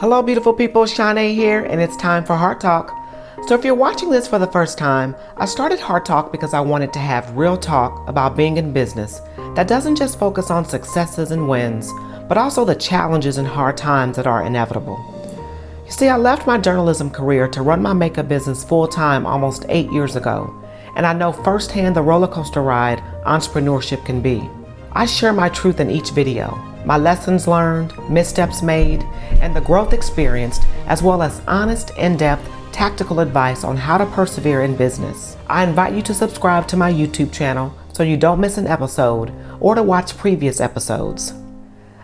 Hello beautiful people, Shauné here, and it's time for Heart Talk. So if you're watching this for the first time, I started Heart Talk because I wanted to have real talk about being in business that doesn't just focus on successes and wins, but also the challenges and hard times that are inevitable. You see, I left my journalism career to run my makeup business full-time almost 8 years ago, and I know firsthand the roller coaster ride entrepreneurship can be. I share my truth in each video, my lessons learned, missteps made, and the growth experienced, as well as honest, in-depth, tactical advice on how to persevere in business. I invite you to subscribe to my YouTube channel so you don't miss an episode or to watch previous episodes.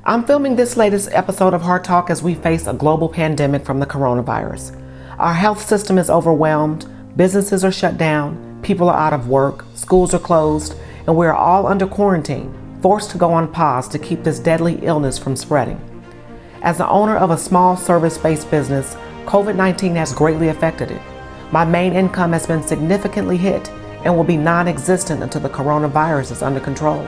I'm filming this latest episode of Heart Talk as we face a global pandemic from the coronavirus. Our health system is overwhelmed, businesses are shut down, people are out of work, schools are closed, and we are all under quarantine, forced to go on pause to keep this deadly illness from spreading. As the owner of a small service-based business, COVID-19 has greatly affected it. My main income has been significantly hit and will be non-existent until the coronavirus is under control.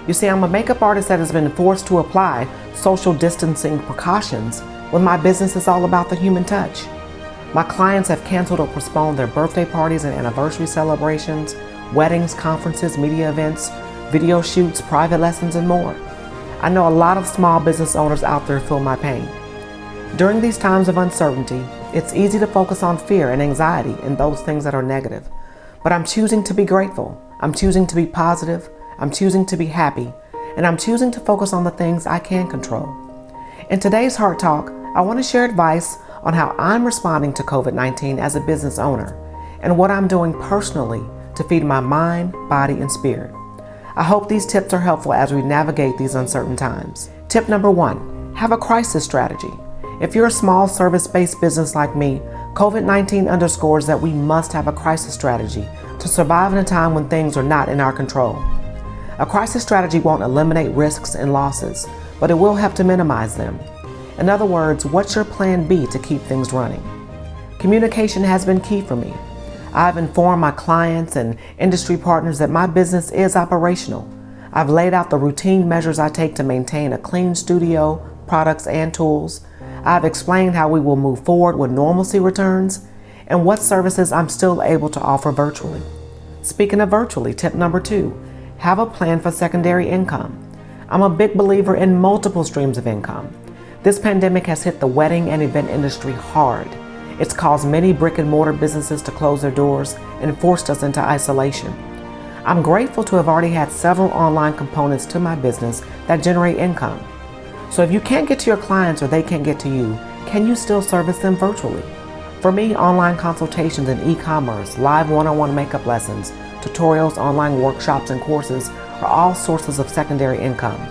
You see, I'm a makeup artist that has been forced to apply social distancing precautions when my business is all about the human touch. My clients have canceled or postponed their birthday parties and anniversary celebrations, weddings, conferences, media events, video shoots, private lessons, and more. I know a lot of small business owners out there feel my pain. During these times of uncertainty, it's easy to focus on fear and anxiety and those things that are negative. But I'm choosing to be grateful. I'm choosing to be positive. I'm choosing to be happy. And I'm choosing to focus on the things I can control. In today's Heart Talk, I want to share advice on how I'm responding to COVID-19 as a business owner and what I'm doing personally to feed my mind, body, and spirit. I hope these tips are helpful as we navigate these uncertain times. Tip number 1, have a crisis strategy. If you're a small service-based business like me, COVID-19 underscores that we must have a crisis strategy to survive in a time when things are not in our control. A crisis strategy won't eliminate risks and losses, but it will help to minimize them. In other words, what's your plan B to keep things running? Communication has been key for me. I've informed my clients and industry partners that my business is operational. I've laid out the routine measures I take to maintain a clean studio, products, and tools. I've explained how we will move forward when normalcy returns and what services I'm still able to offer virtually. Speaking of virtually, tip number 2, have a plan for secondary income. I'm a big believer in multiple streams of income. This pandemic has hit the wedding and event industry hard. It's caused many brick and mortar businesses to close their doors and forced us into isolation. I'm grateful to have already had several online components to my business that generate income. So if you can't get to your clients or they can't get to you, can you still service them virtually? For me, online consultations and e-commerce, live one-on-one makeup lessons, tutorials, online workshops, and courses are all sources of secondary income.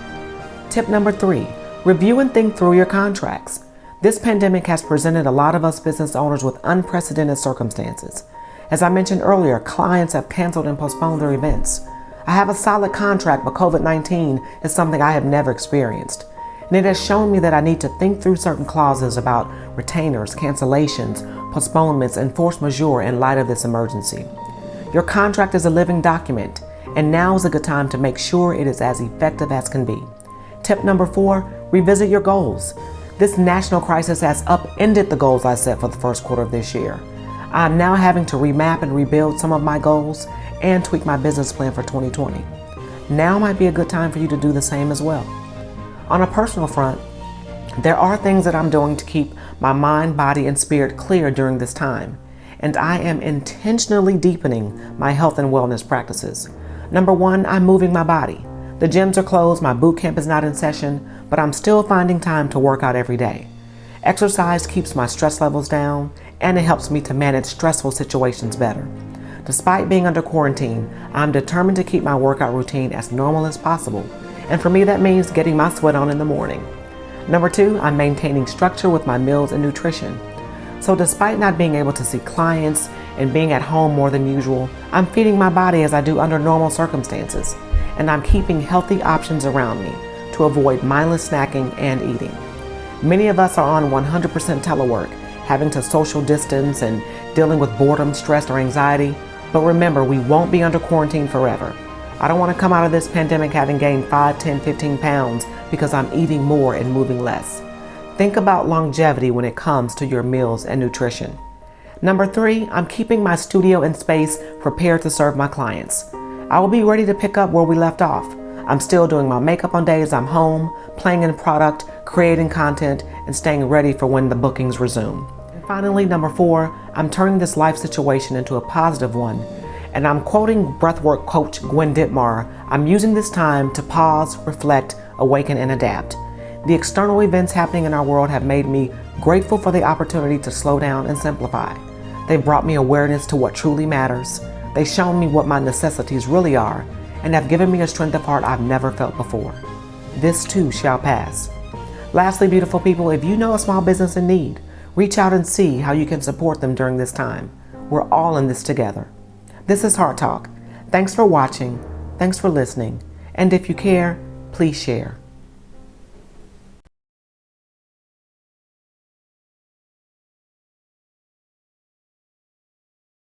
Tip number 3, review and think through your contracts. This pandemic has presented a lot of us business owners with unprecedented circumstances. As I mentioned earlier, clients have canceled and postponed their events. I have a solid contract, but COVID-19 is something I have never experienced. And it has shown me that I need to think through certain clauses about retainers, cancellations, postponements, and force majeure in light of this emergency. Your contract is a living document, and now is a good time to make sure it is as effective as can be. Tip number 4, revisit your goals. This national crisis has upended the goals I set for the first quarter of this year. I'm now having to remap and rebuild some of my goals and tweak my business plan for 2020. Now might be a good time for you to do the same as well. On a personal front, there are things that I'm doing to keep my mind, body, and spirit clear during this time, and I am intentionally deepening my health and wellness practices. Number 1, I'm moving my body. The gyms are closed, my boot camp is not in session, but I'm still finding time to work out every day. Exercise keeps my stress levels down, and it helps me to manage stressful situations better. Despite being under quarantine, I'm determined to keep my workout routine as normal as possible, and for me that means getting my sweat on in the morning. Number 2, I'm maintaining structure with my meals and nutrition. So despite not being able to see clients and being at home more than usual, I'm feeding my body as I do under normal circumstances, and I'm keeping healthy options around me to avoid mindless snacking and eating. Many of us are on 100% telework, having to social distance and dealing with boredom, stress, or anxiety. But remember, we won't be under quarantine forever. I don't want to come out of this pandemic having gained 5, 10, 15 pounds because I'm eating more and moving less. Think about longevity when it comes to your meals and nutrition. Number 3, I'm keeping my studio and space prepared to serve my clients. I will be ready to pick up where we left off. I'm still doing my makeup on days I'm home, playing in product, creating content, and staying ready for when the bookings resume. And finally, number 4, I'm turning this life situation into a positive one. And I'm quoting breathwork coach Gwen Dittmar, I'm using this time to pause, reflect, awaken, and adapt. The external events happening in our world have made me grateful for the opportunity to slow down and simplify. They've brought me awareness to what truly matters. They've shown me what my necessities really are, and have given me a strength of heart I've never felt before. This too shall pass. Lastly, beautiful people, if you know a small business in need, reach out and see how you can support them during this time. We're all in this together. This is Heart Talk. Thanks for watching. Thanks for listening. And if you care, please share.